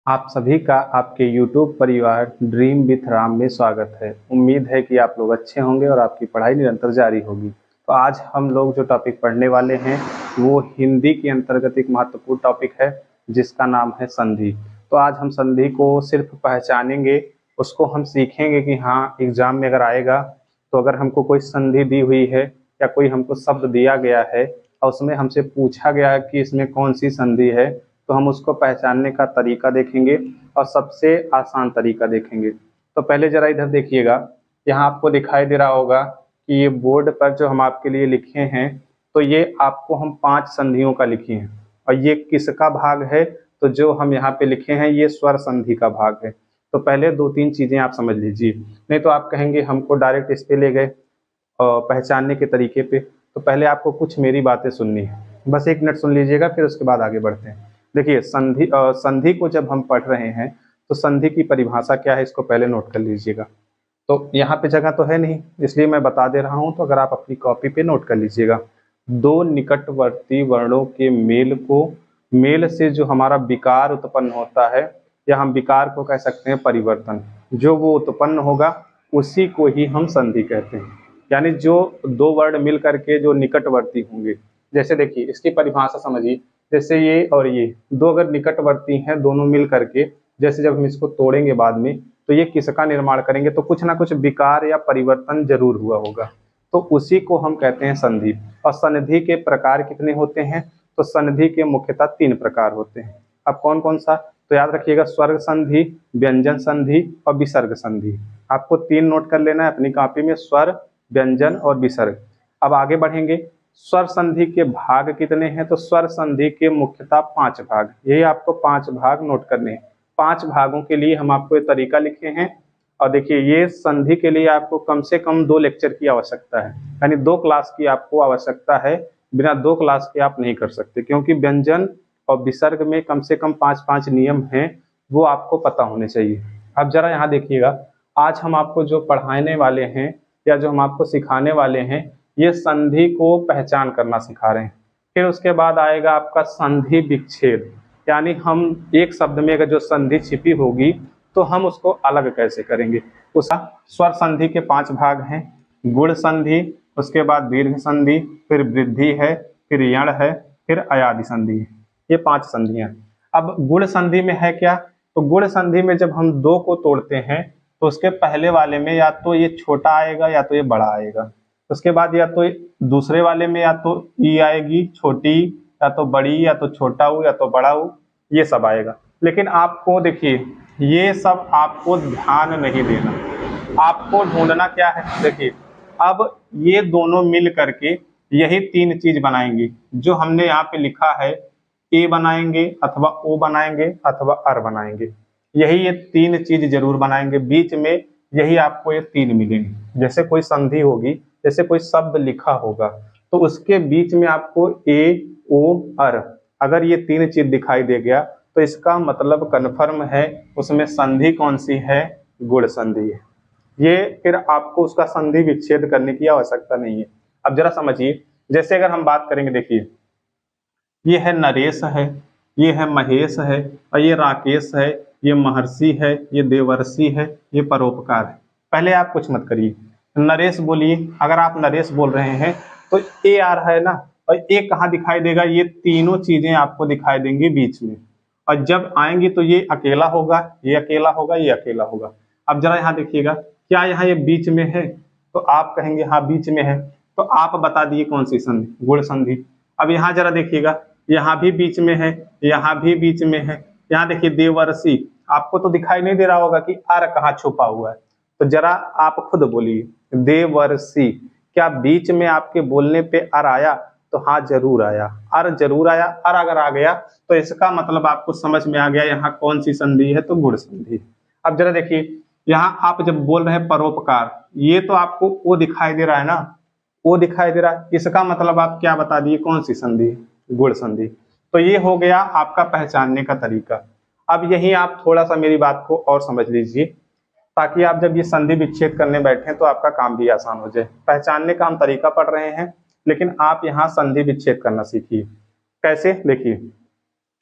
आप सभी का आपके YouTube परिवार ड्रीम विथ राम में स्वागत है। उम्मीद है कि आप लोग अच्छे होंगे और आपकी पढ़ाई निरंतर जारी होगी। तो आज हम लोग जो टॉपिक पढ़ने वाले हैं वो हिंदी के अंतर्गत एक महत्वपूर्ण टॉपिक है जिसका नाम है संधि। तो आज हम संधि को सिर्फ पहचानेंगे, उसको हम सीखेंगे कि हाँ एग्जाम में अगर आएगा तो अगर हमको कोई संधि दी हुई है या कोई हमको शब्द दिया गया है और उसमें हमसे पूछा गया है कि इसमें कौन सी संधि है, तो हम उसको पहचानने का तरीका देखेंगे और सबसे आसान तरीका देखेंगे। तो पहले जरा इधर देखिएगा, यहाँ आपको दिखाई दे रहा होगा कि ये बोर्ड पर जो हम आपके लिए लिखे हैं तो ये आपको हम 5 संधियों का लिखे हैं और ये किसका भाग है, तो जो हम यहाँ पे लिखे हैं ये स्वर संधि का भाग है। तो पहले 2-3 चीजें आप समझ लीजिए, नहीं तो आप कहेंगे हमको डायरेक्ट इस पे ले गए पहचानने के तरीके पे। तो पहले आपको कुछ मेरी बातें सुननी है, बस 1 मिनट सुन लीजिएगा, फिर उसके बाद आगे बढ़ते हैं। देखिए संधि को जब हम पढ़ रहे हैं तो संधि की परिभाषा क्या है इसको पहले नोट कर लीजिएगा। तो यहाँ पे जगह तो है नहीं इसलिए मैं बता दे रहा हूँ, तो अगर आप अपनी कॉपी पे नोट कर लीजिएगा। 2 निकटवर्ती वर्णों के मेल से जो हमारा विकार उत्पन्न होता है, या हम विकार को कह सकते हैं परिवर्तन, जो वो उत्पन्न होगा उसी को ही हम संधि कहते हैं। यानी जो 2 वर्ण मिल करके जो निकटवर्ती होंगे, जैसे देखिए इसकी परिभाषा समझिए, जैसे ये और ये 2 अगर निकटवर्ती हैं दोनों मिल करके, जैसे जब हम इसको तोड़ेंगे बाद में तो ये किसका निर्माण करेंगे, तो कुछ ना कुछ विकार या परिवर्तन जरूर हुआ होगा, तो उसी को हम कहते हैं संधि। और संधि के प्रकार कितने होते हैं, तो संधि के मुख्यतः 3 प्रकार होते हैं। अब कौन कौन सा, तो याद रखिएगा, स्वर्ग संधि, व्यंजन संधि और विसर्ग संधि। आपको 3 नोट कर लेना है अपनी कॉपी में, स्वर, व्यंजन और विसर्ग। अब आगे बढ़ेंगे, स्वर संधि के भाग कितने हैं, तो स्वर संधि के मुख्यतः 5 भाग, यही आपको 5 भाग नोट करने हैं। 5 भागों के लिए हम आपको ये तरीका लिखे हैं। और देखिए ये संधि के लिए आपको कम से कम 2 लेक्चर की आवश्यकता है, यानी 2 क्लास की आपको आवश्यकता है। बिना 2 क्लास के आप नहीं कर सकते, क्योंकि व्यंजन और विसर्ग में कम से कम 5-5 नियम हैं, वो आपको पता होने चाहिए। अब जरा यहाँ देखिएगा, आज हम आपको जो पढ़ाने वाले हैं या जो हम आपको सिखाने वाले हैं ये संधि को पहचान करना सिखा रहे हैं। फिर उसके बाद आएगा आपका संधि विच्छेद, यानी हम एक शब्द में अगर जो संधि छिपी होगी तो हम उसको अलग कैसे करेंगे। उसका स्वर संधि के 5 भाग हैं, गुण संधि, उसके बाद दीर्घ संधि, फिर वृद्धि है, फिर यण है, फिर अयादि संधि है। ये 5 संधियां। अब गुण संधि में है क्या, तो गुण संधि में जब हम 2 को तोड़ते हैं तो उसके पहले वाले में या तो ये छोटा आएगा या तो ये बड़ा आएगा, उसके बाद या तो दूसरे वाले में या तो ई आएगी छोटी, या तो बड़ी, या तो छोटा ऊ, या तो बड़ा ऊ, ये सब आएगा। लेकिन आपको देखिए ये सब आपको ध्यान नहीं देना, आपको ढूंढना क्या है। देखिए अब ये दोनों मिल करके यही 3 चीज बनाएंगे जो हमने यहाँ पे लिखा है, ए बनाएंगे अथवा ओ बनाएंगे अथवा अर बनाएंगे, यही ये 3 चीज जरूर बनाएंगे। बीच में यही आपको ये 3 मिलेंगे। जैसे कोई संधि होगी, जैसे कोई शब्द लिखा होगा तो उसके बीच में आपको ए ओ अर, अगर ये 3 चीज दिखाई दे गया तो इसका मतलब कन्फर्म है उसमें संधि कौन सी है, गुण संधि है। ये फिर आपको उसका संधि विच्छेद करने की आवश्यकता नहीं है। अब जरा समझिए, जैसे अगर हम बात करेंगे, देखिए ये है नरेश है, ये है महेश है, और ये राकेश है, ये महर्षि है, ये देवर्षि है, ये परोपकार है। पहले आप कुछ मत करिए, नरेश बोलिए। अगर आप नरेश बोल रहे हैं तो ए आ रहा है ना, और ए कहाँ दिखाई देगा, ये तीनों चीजें आपको दिखाई देंगी बीच में, और जब आएंगी तो ये अकेला होगा, ये अकेला होगा, ये अकेला होगा। अब जरा यहाँ देखिएगा, क्या यहाँ ये बीच में है, तो आप कहेंगे हाँ बीच में है, तो आप बता दिए कौन सी संधि, गुण संधि। अब यहाँ जरा देखिएगा, यहाँ भी बीच में है, यहाँ भी बीच में है। यहाँ देखिए देवर्षि, आपको तो दिखाई नहीं दे रहा होगा कि अर कहाँ छुपा हुआ है, तो जरा आप खुद बोलिए देवर्षि, क्या बीच में आपके बोलने पे अर आया, तो हाँ जरूर आया, अर जरूर आया। अर अगर आ गया तो इसका मतलब आपको समझ में आ गया यहाँ कौन सी संधि है, तो गुण संधि। अब जरा देखिए, यहाँ आप जब बोल रहे हैं परोपकार, ये तो आपको वो दिखाई दे रहा है ना, वो दिखाई दे रहा है, इसका मतलब आप क्या बता दिए, कौन सी संधि, गुण संधि। तो ये हो गया आपका पहचानने का तरीका। अब यही आप थोड़ा सा मेरी बात को और समझ लीजिए, ताकि आप जब ये संधि विच्छेद करने बैठे तो आपका काम भी आसान हो जाए। पहचानने का हम तरीका पढ़ रहे हैं, लेकिन आप यहाँ संधि विच्छेद करना सीखिए। कैसे, देखिए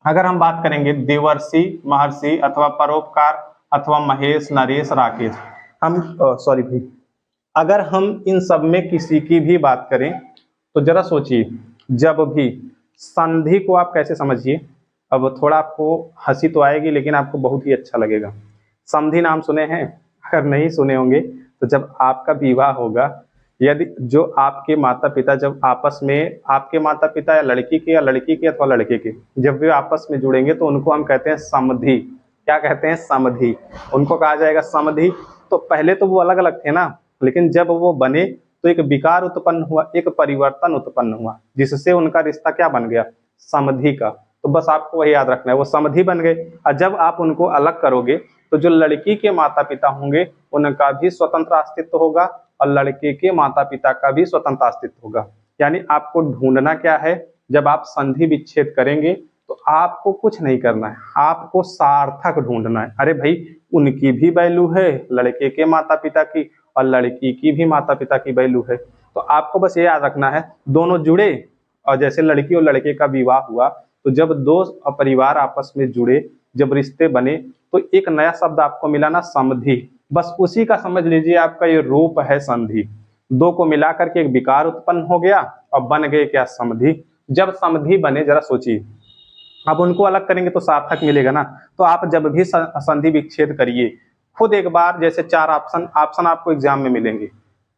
अगर हम बात करेंगे देवर्षि, महर्षि अथवा परोपकार अथवा महेश, नरेश, राकेश, हम सॉरी भाई, अगर हम इन सब में किसी की भी बात करें तो जरा सोचिए, जब भी संधि को आप कैसे समझिए। अब थोड़ा आपको हंसी तो आएगी लेकिन आपको बहुत ही अच्छा लगेगा। संधि नाम सुने हैं? अगर नहीं सुने होंगे तो जब आपका विवाह होगा, यदि जो आपके माता पिता जब आपस में, आपके माता पिता या लड़की के अथवा लड़के के, जब वे आपस में जुड़ेंगे तो उनको हम कहते हैं समधि। क्या कहते हैं? समधि। उनको कहा जाएगा समधि। तो पहले तो वो अलग अलग थे ना, लेकिन जब वो बने तो एक विकार उत्पन्न हुआ, एक परिवर्तन उत्पन्न हुआ, जिससे उनका रिश्ता क्या बन गया? समधि का। तो बस आपको वही याद रखना है, वो समधि बन गए। और जब आप उनको अलग करोगे तो जो लड़की के माता पिता होंगे उनका भी स्वतंत्र अस्तित्व होगा और लड़के के माता पिता का भी स्वतंत्र अस्तित्व होगा। यानी आपको ढूंढना क्या है? जब आप संधि विच्छेद करेंगे तो आपको कुछ नहीं करना है, आपको सार्थक ढूंढना है। अरे भाई, उनकी भी वैल्यू है, लड़के के माता पिता की और लड़की की भी माता पिता की वैल्यू है। तो आपको बस ये याद रखना है, दोनों जुड़े और जैसे लड़की और लड़के का विवाह हुआ तो जब दो परिवार आपस में जुड़े, जब रिश्ते बने तो एक नया शब्द आपको मिला ना, समधि। बस उसी का समझ लीजिए आपका ये रूप है संधि। दो को मिला करके एक विकार उत्पन्न हो गया और बन गए क्या? समधि। जब समधि बने, जरा सोचिए, अब उनको अलग करेंगे तो सार्थक मिलेगा ना। तो आप जब भी संधि विच्छेद करिए, खुद एक बार, जैसे चार ऑप्शन ऑप्शन आपको एग्जाम में मिलेंगे,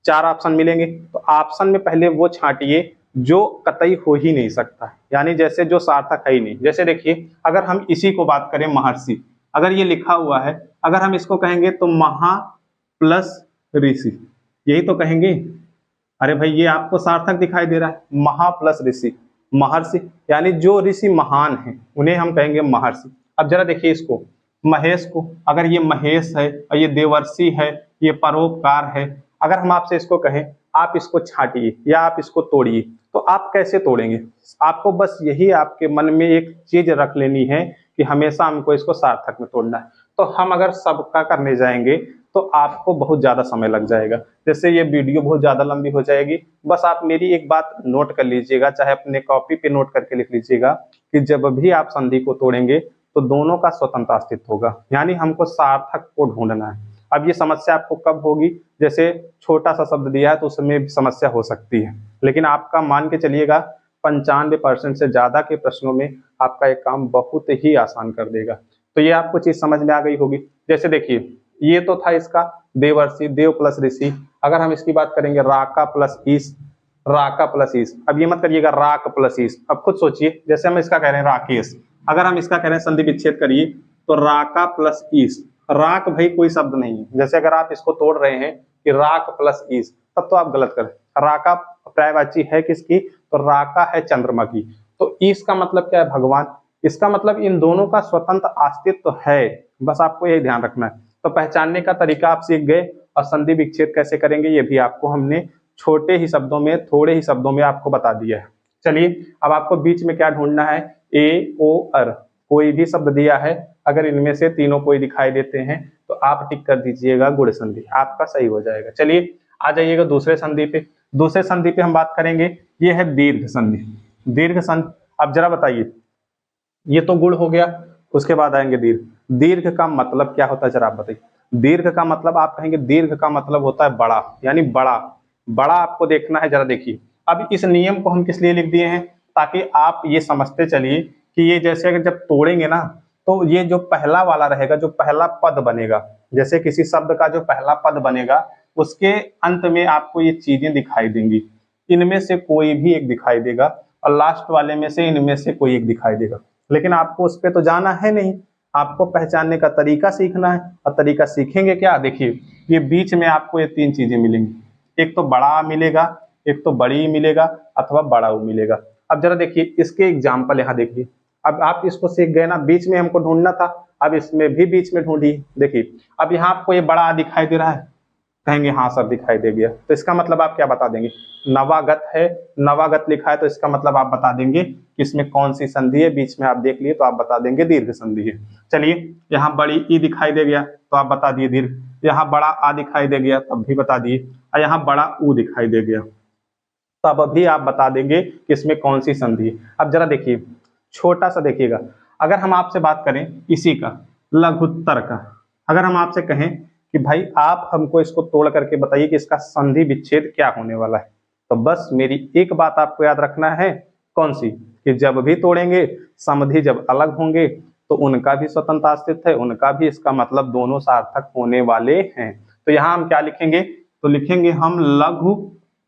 चार ऑप्शन मिलेंगे तो ऑप्शन में पहले वो छांटिए जो कतई हो ही नहीं सकता, यानी जैसे जो सार्थक है ही नहीं। जैसे देखिए, अगर हम इसी को बात करें महर्षि, अगर ये लिखा हुआ है, अगर हम इसको कहेंगे तो महा प्लस ऋषि, यही तो कहेंगे। अरे भाई, ये आपको सार्थक दिखाई दे रहा है, महा प्लस ऋषि, महर्षि, यानी जो ऋषि महान हैं उन्हें हम कहेंगे महर्षि। अब जरा देखिए इसको, महेश को, अगर ये महेश है और ये देवर्षि है, ये परोपकार है, अगर हम आपसे इसको कहें आप इसको छाटिए या आप इसको तोड़िए, तो आप कैसे तोड़ेंगे? आपको बस यही आपके मन में एक चीज रख लेनी है कि हमेशा हमको इसको सार्थक में तोड़ना है। तो हम अगर सबका करने जाएंगे तो आपको बहुत ज्यादा समय लग जाएगा, जैसे ये वीडियो बहुत ज्यादा लंबी हो जाएगी। बस आप मेरी एक बात नोट कर लीजिएगा, चाहे अपने कॉपी पे नोट करके लिख लीजिएगा कि जब भी आप संधि को तोड़ेंगे तो दोनों का स्वतंत्र अस्तित्व होगा, यानी हमको सार्थक को ढूंढना है। अब ये समस्या आपको कब होगी? जैसे छोटा सा शब्द दिया है तो उसमें भी समस्या हो सकती है, लेकिन आपका मान के चलिएगा 95% से ज्यादा के प्रश्नों में आपका एक काम बहुत ही आसान कर देगा। तो ये आपको चीज समझ में आ गई होगी। जैसे देखिए, ये तो था इसका देवर्षि, देव प्लस ऋषि। अगर हम इसकी बात करेंगे राका प्लस ईश, राका प्लस ईश, अब ये मत करिएगा राक प्लस ईश। अब खुद सोचिए, जैसे हम इसका कह रहे हैं राकेश, अगर हम इसका कह रहे हैं संधि विच्छेद करिए तो राका प्लस ईश, राक भाई कोई शब्द नहीं है। जैसे अगर आप इसको तोड़ रहे हैं कि राक प्लस ईश, तब तो आप गलत करें। राका पर्यायवाची है किसकी? तो राका है चंद्रमा की। तो ईश का मतलब क्या है? भगवान। इसका मतलब इन दोनों का स्वतंत्र अस्तित्व है, बस आपको यही ध्यान रखना है। तो पहचानने का तरीका आप सीख गए, और संधि विच्छेद कैसे करेंगे ये भी आपको हमने छोटे ही शब्दों में, थोड़े ही शब्दों में आपको बता दिया है। चलिए, अब आपको बीच में क्या ढूंढना है? ए ओ अर, कोई भी शब्द दिया है, अगर इनमें से तीनों कोई दिखाई देते हैं तो आप टिक कर दीजिएगा गुण संधि, आपका सही हो जाएगा। चलिए आ जाइएगा दूसरे संधि पे। दूसरे संधि पे हम बात करेंगे, ये है दीर्घ संधि। दीर्घ संधि, अब जरा बताइए, ये तो गुण हो गया, उसके बाद आएंगे दीर्घ। दीर्घ का मतलब क्या होता है जरा आप बताइए? दीर्घ का मतलब आप कहेंगे, दीर्घ का मतलब होता है बड़ा, यानी बड़ा। बड़ा आपको देखना है, जरा देखिए। अब इस नियम को हम किस लिए लिख दिए हैं? ताकि आप ये समझते चलिए कि ये जैसे अगर जब तोड़ेंगे ना, तो ये जो पहला वाला रहेगा, जो पहला पद बनेगा, जैसे किसी शब्द का जो पहला पद बनेगा उसके अंत में आपको ये चीजें दिखाई देंगी, इनमें से कोई भी एक दिखाई देगा, और लास्ट वाले में से इनमें से कोई एक दिखाई देगा। लेकिन आपको उस पर तो जाना है नहीं, आपको पहचानने का तरीका सीखना है। और तरीका सीखेंगे क्या? देखिए, ये बीच में आपको ये तीन चीजें मिलेंगी, एक तो बड़ा मिलेगा, एक तो बड़ी मिलेगा, अथवा बड़ा मिलेगा। अब जरा देखिए इसके एग्जाम्पल यहाँ देखिए। अब आप इसको सीख गए ना, बीच में हमको ढूंढना था, अब इसमें भी बीच में ढूंढिए। देखिए, अब यहाँ आपको ये बड़ा दिखाई दे रहा है, कहेंगे हाँ सर दिखाई दे गया, तो इसका मतलब आप क्या बता देंगे? नवागत है, नवागत लिखा है, तो इसका मतलब आप बता देंगे कि इसमें कौन सी संधि है। बीच में आप देख लिए तो आप बता देंगे दीर्घ संधि है। चलिए, यहाँ बड़ी ई दिखाई दे गया तो आप बता दिए दीर्घ, यहाँ बड़ा आ दिखाई दे गया तब भी बता दिए, और यहाँ बड़ा ऊ दिखाई दे गया तब भी आप बता देंगे कि इसमें कौन सी संधि है। अब जरा देखिए, छोटा सा देखिएगा, अगर हम आपसे बात करें इसी का लघुत्तर का, अगर हम आपसे कहें कि भाई आप हमको इसको तोड़ करके बताइए कि इसका संधि विच्छेद क्या होने वाला है, तो बस मेरी एक बात आपको याद रखना है, कौन सी, कि जब भी तोड़ेंगे समधि जब अलग होंगे तो उनका भी स्वतंत्र अस्तित्व है, उनका भी, इसका मतलब दोनों सार्थक होने वाले हैं। तो यहाँ हम क्या लिखेंगे, तो लिखेंगे हम लघु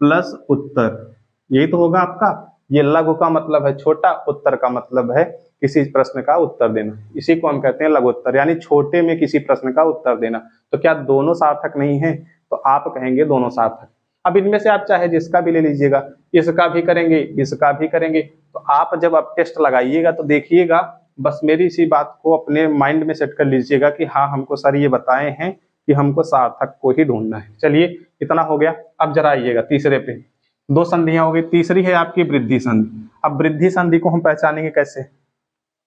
प्लस उत्तर, यही तो होगा आपका। ये लघु का मतलब है छोटा, उत्तर का मतलब है किसी प्रश्न का उत्तर देना, इसी को हम कहते हैं लघु उत्तर, यानी छोटे में किसी प्रश्न का उत्तर देना। तो क्या दोनों सार्थक नहीं है, तो आप कहेंगे दोनों सार्थक। अब इनमें से आप चाहे जिसका भी ले लीजिएगा, इसका भी करेंगे इसका भी करेंगे, तो आप जब आप टेस्ट लगाइएगा तो देखिएगा, बस मेरी इसी बात को अपने माइंड में सेट कर लीजिएगा कि हाँ हमको सर ये बताए हैं कि हमको सार्थक को ही ढूंढना है। चलिए इतना हो गया। अब जरा आइएगा तीसरे पे, दो संधियां हो गई, तीसरी है आपकी वृद्धि संधि। अब वृद्धि संधि को हम पहचानेंगे कैसे,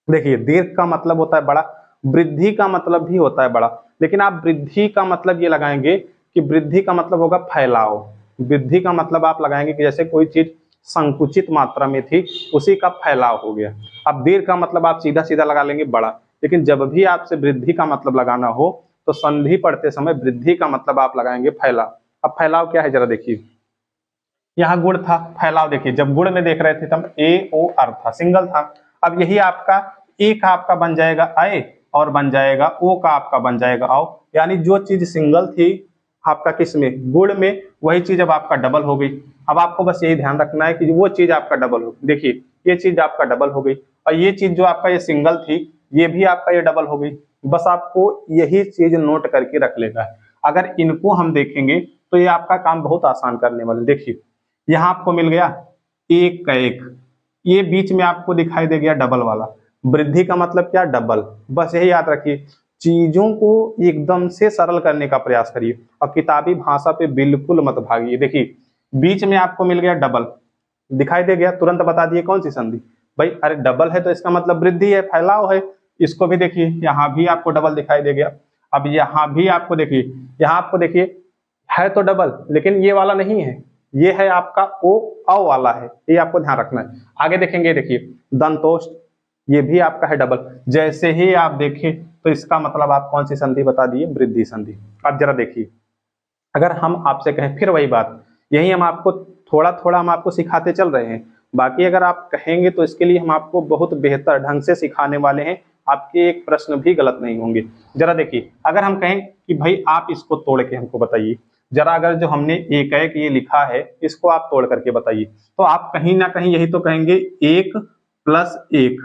देखिए दीर्घ का मतलब होता है बड़ा, वृद्धि का मतलब भी होता है बड़ा, लेकिन आप वृद्धि का मतलब ये लगाएंगे कि वृद्धि का मतलब होगा फैलाव। वृद्धि का मतलब आप लगाएंगे कि जैसे कोई चीज संकुचित मात्रा में थी उसी का फैलाव हो गया। अब दीर्घ का मतलब आप सीधा सीधा लगा लेंगे बड़ा, लेकिन जब भी आपसे वृद्धि का मतलब लगाना हो तो संधि पढ़ते समय वृद्धि का मतलब आप लगाएंगे फैलाव। अब फैलाव क्या है जरा देखिए, यहाँ गुण था, फैलाव देखिए जब गुण में देख रहे थे तब ए ओ आर था, सिंगल था। अब यही आपका ए का आपका बन जाएगा अय और बन जाएगा ओ का आपका बन जाएगा आओ, यानी जो चीज सिंगल थी आपका किस में, गुण में, वही चीज अब आपका डबल हो गई। अब आपको बस यही ध्यान रखना है कि वो चीज आपका डबल हो, देखिए ये चीज आपका डबल हो गई और ये चीज जो आपका ये सिंगल थी ये भी आपका ये डबल हो गई। बस आपको यही चीज नोट करके रख लेना है। अगर इनको हम देखेंगे तो ये आपका काम बहुत आसान करने वाले। देखिए यहाँ आपको मिल गया एक का एक, ये बीच में आपको दिखाई दे गया डबल वाला, वृद्धि का मतलब क्या, डबल। बस यही याद रखिए, चीजों को एकदम से सरल करने का प्रयास करिए और किताबी भाषा पे बिल्कुल मत भागिए। देखिए बीच में आपको मिल गया डबल, दिखाई दे गया, तुरंत बता दिए कौन सी संधि, भाई अरे डबल है तो इसका मतलब वृद्धि है, फैलाव है। इसको भी देखिए यहाँ भी आपको डबल दिखाई दे गया। अब यहाँ भी आपको देखिए, यहाँ आपको देखिए है तो डबल लेकिन ये वाला नहीं है, ये है आपका ओ अ वाला है, ये आपको ध्यान रखना है। आगे देखेंगे देखिए दंतोष्ठ, ये भी आपका है डबल। जैसे ही आप देखें तो इसका मतलब आप कौन सी संधि बता दिए, वृद्धि संधि। अब जरा देखिए, अगर हम आपसे कहें, फिर वही बात, यही हम आपको थोड़ा थोड़ा हम आपको सिखाते चल रहे हैं, बाकी अगर आप कहेंगे तो इसके लिए हम आपको बहुत बेहतर ढंग से सिखाने वाले हैं, आपके एक प्रश्न भी गलत नहीं होंगे। जरा देखिए, अगर हम कहें कि भाई आप इसको तोड़ के हमको बताइए, जरा अगर जो हमने एक एक ये लिखा है इसको आप तोड़ करके बताइए, तो आप कहीं ना कहीं यही तो कहेंगे एक प्लस एक,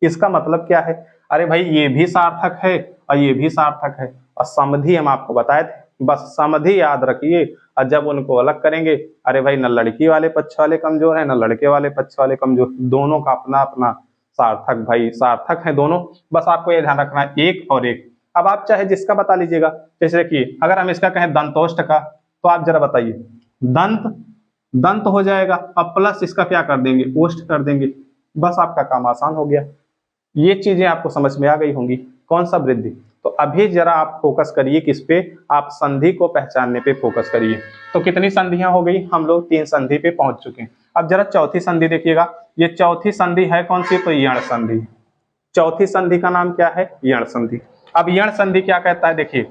इसका मतलब क्या है, अरे भाई ये भी सार्थक है और ये भी सार्थक है। और समधि हम आपको बताए थे, बस समधि याद रखिए और जब उनको अलग करेंगे, अरे भाई न लड़की वाले पक्ष वाले कमजोर है न लड़के वाले पक्ष वाले कमजोर, दोनों का अपना अपना सार्थक, भाई सार्थक है दोनों। बस आपको ये ध्यान रखना है एक और एक। अब आप चाहे जिसका बता लीजिएगा, जैसे देखिए अगर हम इसका कहें दंतोष्ठ का, तो आप जरा बताइए, दंत दंत हो जाएगा, अब प्लस इसका क्या कर देंगे, ओष्ठ कर देंगे, बस आपका काम आसान हो गया। ये चीजें आपको समझ में आ गई होंगी, कौन सा वृद्धि। तो अभी जरा आप फोकस करिए किस पे, आप संधि को पहचानने पे फोकस करिए। तो कितनी संधियां हो गई, हम लोग 3 संधि पे पहुंच चुके हैं। अब जरा चौथी संधि देखिएगा, ये चौथी संधि है कौन सी, तो यण संधि। चौथी संधि का नाम क्या है, यण संधि। अब यण संधि क्या कहता है, देखिए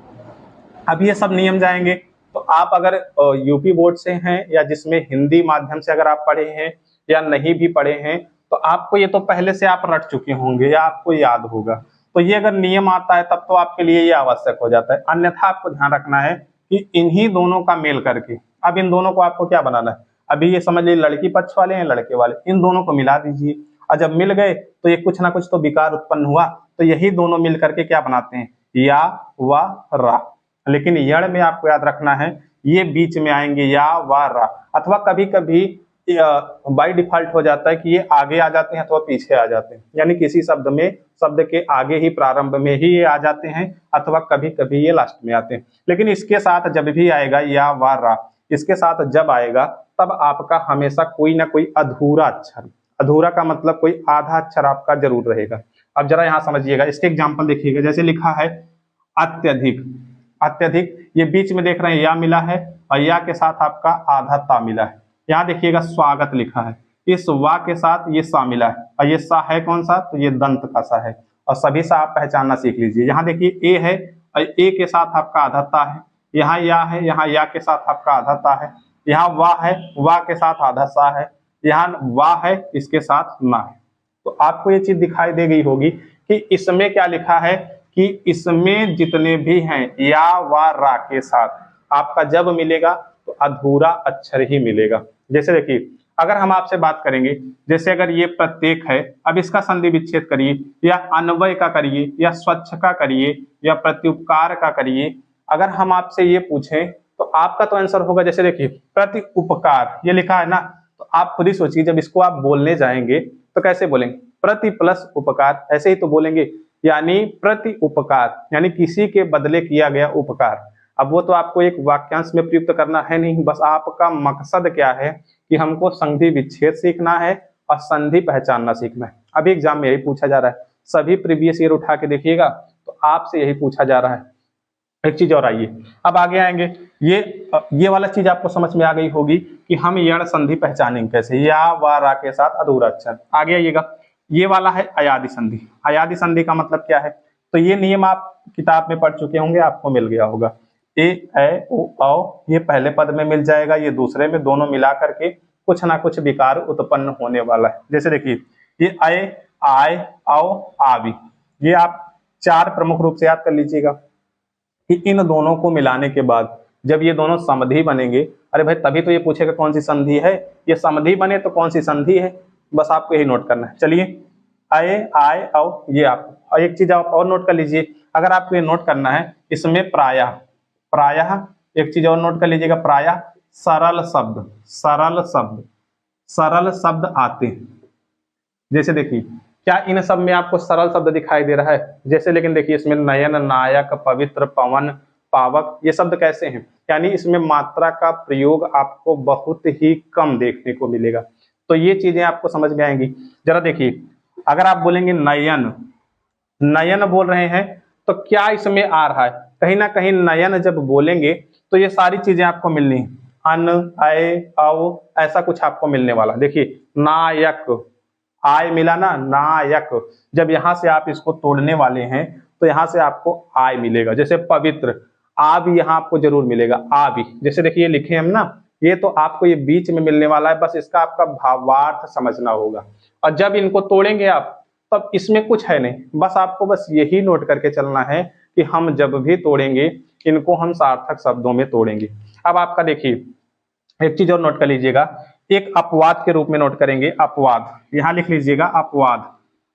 अब ये सब नियम जाएंगे, तो आप अगर यूपी बोर्ड से हैं या जिसमें हिंदी माध्यम से अगर आप पढ़े हैं या नहीं भी पढ़े हैं, तो आपको ये तो पहले से आप रट चुके होंगे या आपको याद होगा। तो ये अगर नियम आता है तब तो आपके लिए ये आवश्यक हो जाता है, अन्यथा आपको ध्यान रखना है कि इन्हीं दोनों का मेल करके, अब इन दोनों को आपको क्या बनाना है, अभी ये समझ लीजिए लड़की पक्ष वाले हैं लड़के वाले, इन दोनों को मिला दीजिए और जब मिल गए तो ये कुछ ना कुछ तो विकार उत्पन्न हुआ, तो यही दोनों मिल करके क्या बनाते हैं, या व रा। लेकिन यण में आपको याद रखना है ये बीच में आएंगे या व रा, अथवा कभी कभी बाय डिफॉल्ट हो जाता है कि ये आगे आ जाते हैं अथवा पीछे आ जाते हैं, यानी किसी शब्द में शब्द के आगे ही प्रारंभ में ही ये आ जाते हैं अथवा कभी कभी ये लास्ट में आते हैं। लेकिन इसके साथ जब भी आएगा या वा रा, इसके साथ जब आएगा तब आपका हमेशा कोई ना कोई अधूरा अक्षर, अधूरा का मतलब कोई आधा अक्षर आपका जरूर रहेगा। अब जरा यहाँ समझिएगा, इसके एग्जाम्पल देखिएगा, जैसे लिखा है अत्यधिक, अत्यधिक ये बीच में देख रहे हैं या मिला है और या के साथ आपका आधा ता मिला है। यहाँ देखिएगा स्वागत लिखा है, इस वा के साथ ये सा मिला है और ये सा है कौन सा, तो ये दंत का सा है। और सभी सा आप पहचानना सीख लीजिए। यहाँ देखिए ए है और ए के साथ आपका आधा ता है, यहाँ या है, यहाँ या के साथ आपका आधा ता है, यहाँ वा है, वा के साथ आधा सा है, यहाँ वा है, इसके साथ ना है। तो आपको ये चीज दिखाई दे गई होगी कि इसमें क्या लिखा है कि इसमें जितने भी हैं या वा रा के साथ आपका जब मिलेगा तो अधूरा अक्षर ही मिलेगा। जैसे देखिए अगर हम आपसे बात करेंगे, जैसे अगर ये प्रत्येक है, अब इसका संधि विच्छेद करिए, या अन्वय का करिए, या स्वच्छ का करिए, या प्रत्युपकार का करिए। अगर हम आपसे ये पूछें तो आपका तो आंसर होगा, जैसे देखिए प्रति उपकार ये लिखा है ना, तो आप खुद ही सोचिए जब इसको आप बोलने जाएंगे तो कैसे बोलेंगे, प्रति प्लस उपकार, ऐसे ही तो बोलेंगे। यानी प्रति उपकार यानी किसी के बदले किया गया उपकार। अब वो तो आपको एक वाक्यांश में प्रयुक्त करना है नहीं, बस आपका मकसद क्या है कि हमको संधि विच्छेद सीखना है और संधि पहचानना सीखना है। अभी एग्जाम में यही पूछा जा रहा है, सभी प्रीवियस ईयर उठा के देखिएगा तो आपसे यही पूछा जा रहा है। एक चीज और आइए, अब आगे आएंगे, ये वाला चीज आपको समझ में आ गई होगी कि हम यण संधि पहचानेंगे कैसे, या वा रा के साथ अधूरा अक्षर। आगे आइएगा, ये वाला है अयादि संधि। अयादि संधि का मतलब क्या है, तो ये नियम आप किताब में पढ़ चुके होंगे, आपको मिल गया होगा। ए ऐ ओ औ ये पहले पद में मिल जाएगा, ये दूसरे में, दोनों मिला करके कुछ ना कुछ विकार उत्पन्न होने वाला है। जैसे देखिए ये अय आय औ आवि, ये आप चार प्रमुख रूप से याद कर लीजिएगा कि इन दोनों को मिलाने के बाद जब ये दोनों समधि बनेंगे, अरे भाई तभी तो ये पूछेगा कौन सी संधि है, ये समधि बने तो कौन सी संधि है, बस आपको यही नोट करना है। चलिए अय आय औ ये आप, और एक चीज आप और नोट कर लीजिए, अगर आपको ये नोट करना है, इसमें प्रायः, प्रायः एक चीज और नोट कर लीजिएगा, प्रायः सरल शब्द, सरल शब्द, सरल शब्द आते हैं। जैसे देखिए क्या इन सब में आपको सरल शब्द दिखाई दे रहा है, जैसे लेकिन देखिए इसमें नयन, नायक, पवित्र, पवन, पावक, ये शब्द कैसे हैं, यानी इसमें मात्रा का प्रयोग आपको बहुत ही कम देखने को मिलेगा। तो ये चीजें आपको समझ में आएंगी। जरा देखिए अगर आप बोलेंगे नयन, नयन बोल रहे हैं तो क्या इसमें आ रहा है, कहीं ना कहीं नयन जब बोलेंगे तो ये सारी चीजें आपको मिलनी है, अन, अय, औ, ऐसा कुछ आपको मिलने वाला। देखिए नायक, आय मिला ना, नायक, जब यहां से आप इसको तोड़ने वाले हैं तो यहां से आपको आय मिलेगा। जैसे पवित्र, आ भी यहां आपको जरूर मिलेगा, आ भी, जैसे देखिए ये लिखे हम ना, ये तो आपको ये बीच में मिलने वाला है, बस इसका आपका भावार्थ समझना होगा। और जब इनको तोड़ेंगे आप तब इसमें कुछ है नहीं, बस आपको बस यही नोट करके चलना है कि हम जब भी तोड़ेंगे इनको हम सार्थक शब्दों में तोड़ेंगे। अब आपका देखिए एक चीज और नोट कर लीजिएगा, एक अपवाद के रूप में नोट करेंगे, अपवाद, यहां लिख लीजिएगा अपवाद।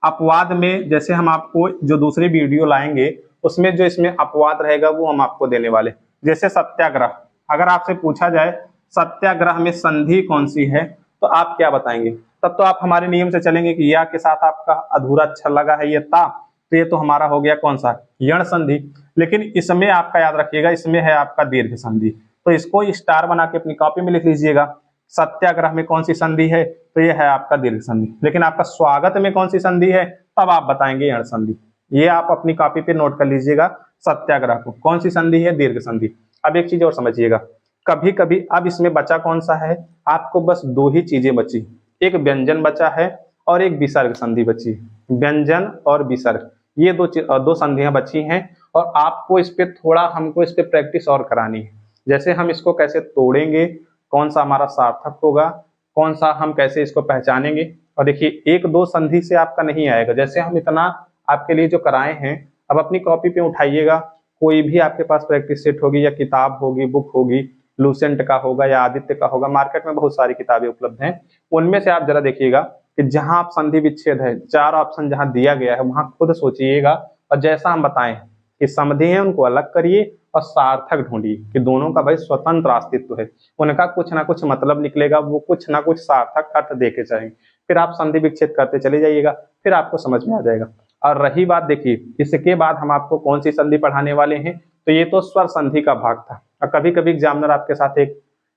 अपवाद में जैसे हम आपको जो दूसरी वीडियो लाएंगे उसमें जो इसमें अपवाद रहेगा वो हम आपको देने वाले। जैसे सत्याग्रह, अगर आपसे पूछा जाए सत्याग्रह में संधि कौन सी है तो आप क्या बताएंगे, तब तो आप हमारे नियम से चलेंगे कि या के साथ आपका अधूरा अक्षर लगा है ये ता, तो ये तो हमारा हो गया कौन सा, यण संधि। लेकिन इसमें आपका याद रखिएगा इसमें है आपका दीर्घ संधि, तो इसको स्टार बना के अपनी कॉपी में लिख लीजिएगा। सत्याग्रह में कौन सी संधि है, तो ये है आपका दीर्घ संधि। लेकिन आपका स्वागत में कौन सी संधि है, तब आप बताएंगे यण संधि। ये आप अपनी कॉपी पे नोट कर लीजिएगा, सत्याग्रह को कौन सी संधि है, दीर्घ संधि। अब एक चीज और समझिएगा, कभी कभी अब इसमें बचा कौन सा है, आपको बस दो ही चीजें बची, एक व्यंजन बचा है और एक विसर्ग संधि बची। व्यंजन और विसर्ग ये दो संधियां बची हैं और आपको इस पे थोड़ा हमको इस पे प्रैक्टिस और करानी है। जैसे हम इसको कैसे तोड़ेंगे, कौन सा हमारा सार्थक होगा, कौन सा हम कैसे इसको पहचानेंगे। और देखिए एक दो संधि से आपका नहीं आएगा, जैसे हम इतना आपके लिए जो कराए हैं, अब अपनी कॉपी पे उठाइएगा, कोई भी आपके पास प्रैक्टिस सेट होगी या किताब होगी, बुक होगी, लूसेंट का होगा या आदित्य का होगा, मार्केट में बहुत सारी किताबें उपलब्ध हैं, उनमें से आप जरा देखिएगा कि जहां आप संधि विच्छेद है, चार ऑप्शन जहां दिया गया है वहां खुद सोचिएगा और जैसा हम बताएं कि समधि है उनको अलग करिए और सार्थक ढूंढिए कि दोनों का भाई स्वतंत्र अस्तित्व है, उनका कुछ ना कुछ मतलब निकलेगा, वो कुछ ना कुछ सार्थक अर्थ देके चाहेंगे, फिर आप संधि विच्छेद करते चले जाइएगा, फिर आपको समझ में आ जाएगा। और रही बात देखिए इसके बाद हम आपको कौन सी संधि पढ़ाने वाले हैं, तो ये तो स्वर संधि का भाग था। और कभी कभी एग्जामिनर आपके साथ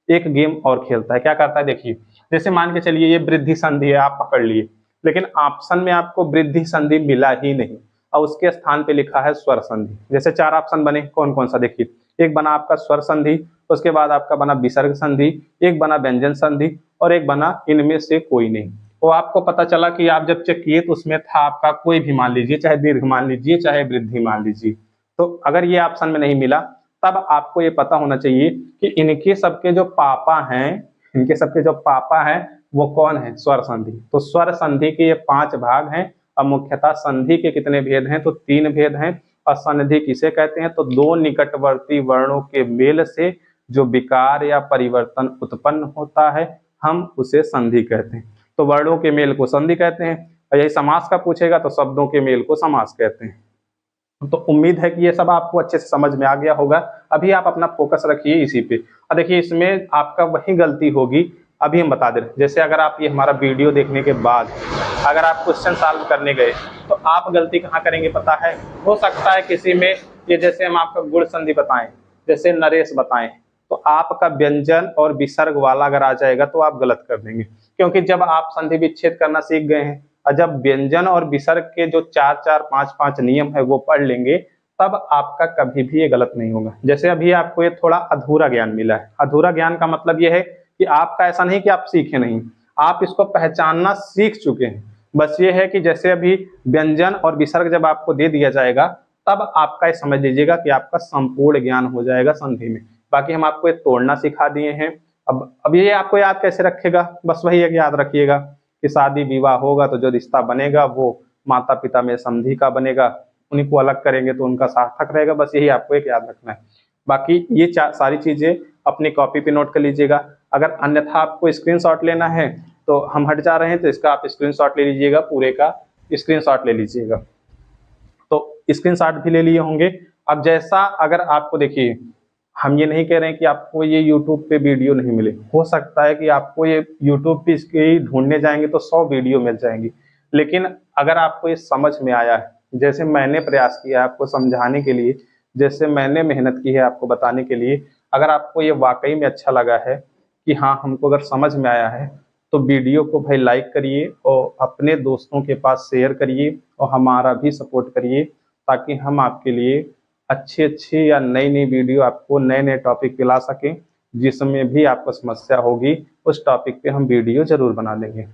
एक गेम और खेलता है, क्या करता है देखिए, जैसे मान के चलिए ये वृद्धि संधि है, आप पकड़ लिए, लेकिन ऑप्शन में आपको वृद्धि संधि मिला ही नहीं और उसके स्थान पे लिखा है स्वर संधि। जैसे चार ऑप्शन बने, कौन कौन सा देखिए, एक बना आपका स्वर संधि, उसके बाद आपका बना विसर्ग संधि, एक बना व्यंजन संधि और एक बना इनमें से कोई नहीं। तो आपको पता चला कि आप जब चेक किए तो उसमें था आपका कोई भी मान लीजिए, चाहे दीर्घ मान लीजिए, चाहे वृद्धि मान लीजिए। तो अगर ये ऑप्शन में नहीं मिला तब आपको ये पता होना चाहिए कि इनके सबके जो पापा हैं, इनके सबके जो पापा हैं वो कौन है, स्वर संधि। तो स्वर संधि के ये 5 भाग हैं। अब मुख्यतः संधि के कितने भेद हैं, तो 3 भेद हैं। और संधि किसे कहते हैं, तो 2 निकटवर्ती वर्णों के मेल से जो विकार या परिवर्तन उत्पन्न होता है हम उसे संधि कहते हैं। तो वर्णों के मेल को संधि कहते हैं, और यही समास का पूछेगा तो शब्दों के मेल को समास कहते हैं। तो उम्मीद है कि ये सब आपको अच्छे से समझ में आ गया होगा। अभी आप अपना फोकस रखिए इसी पे। और देखिए इसमें आपका वही गलती होगी, अभी हम बता दे रहे हैं। जैसे अगर आप ये हमारा वीडियो देखने के बाद अगर आप क्वेश्चन सॉल्व करने गए तो आप गलती कहाँ करेंगे पता है, हो सकता है किसी में ये जैसे हम आपका गुण संधि बताएं, जैसे नरेश बताएं, तो आपका व्यंजन और विसर्ग वाला अगर आ जाएगा तो आप गलत कर देंगे। क्योंकि जब आप संधि विच्छेद करना सीख गए हैं और जब व्यंजन और विसर्ग के जो 4-4, 5-5 नियम है वो पढ़ लेंगे तब आपका कभी भी ये गलत नहीं होगा। जैसे अभी आपको ये थोड़ा अधूरा ज्ञान मिला है। अधूरा ज्ञान का मतलब ये है कि आपका ऐसा नहीं कि आप सीखे नहीं, आप इसको पहचानना सीख चुके हैं। बस ये है कि जैसे अभी व्यंजन और विसर्ग जब आपको दे दिया जाएगा तब आपका ये समझ लीजिएगा कि आपका संपूर्ण ज्ञान हो जाएगा संधि में। बाकी हम आपको ये तोड़ना सिखा दिए हैं। अब ये आपको याद कैसे रखेगा, बस वही एक याद रखिएगा कि शादी विवाह होगा तो जो रिश्ता बनेगा वो माता पिता में संधि का बनेगा, उन्हीं को अलग करेंगे तो उनका सार्थक रहेगा। बस यही आपको एक याद रखना है। बाकी ये सारी चीजें अपनी कॉपी पे नोट कर लीजिएगा। अगर अन्यथा आपको स्क्रीनशॉट लेना है तो हम हट जा रहे हैं, तो इसका आप स्क्रीनशॉट ले लीजिएगा, पूरे का स्क्रीनशॉट ले लीजिएगा। तो स्क्रीनशॉट भी ले लिए होंगे। अब जैसा अगर आपको देखिए, हम ये नहीं कह रहे हैं कि आपको ये YouTube पे वीडियो नहीं मिले, हो सकता है कि आपको ये YouTube पे इसके ढूंढने जाएंगे तो 100 वीडियो मिल जाएंगी। लेकिन अगर आपको ये समझ में आया है, जैसे मैंने प्रयास किया आपको समझाने के लिए, जैसे मैंने मेहनत की है आपको बताने के लिए, अगर आपको ये वाकई में अच्छा लगा है कि हाँ हमको अगर समझ में आया है, तो वीडियो को भाई लाइक करिए और अपने दोस्तों के पास शेयर करिए और हमारा भी सपोर्ट करिए, ताकि हम आपके लिए अच्छी अच्छी या नई नई वीडियो आपको नए नए टॉपिक पे ला सकें। जिसमें भी आपको समस्या होगी उस टॉपिक पे हम वीडियो जरूर बना देंगे।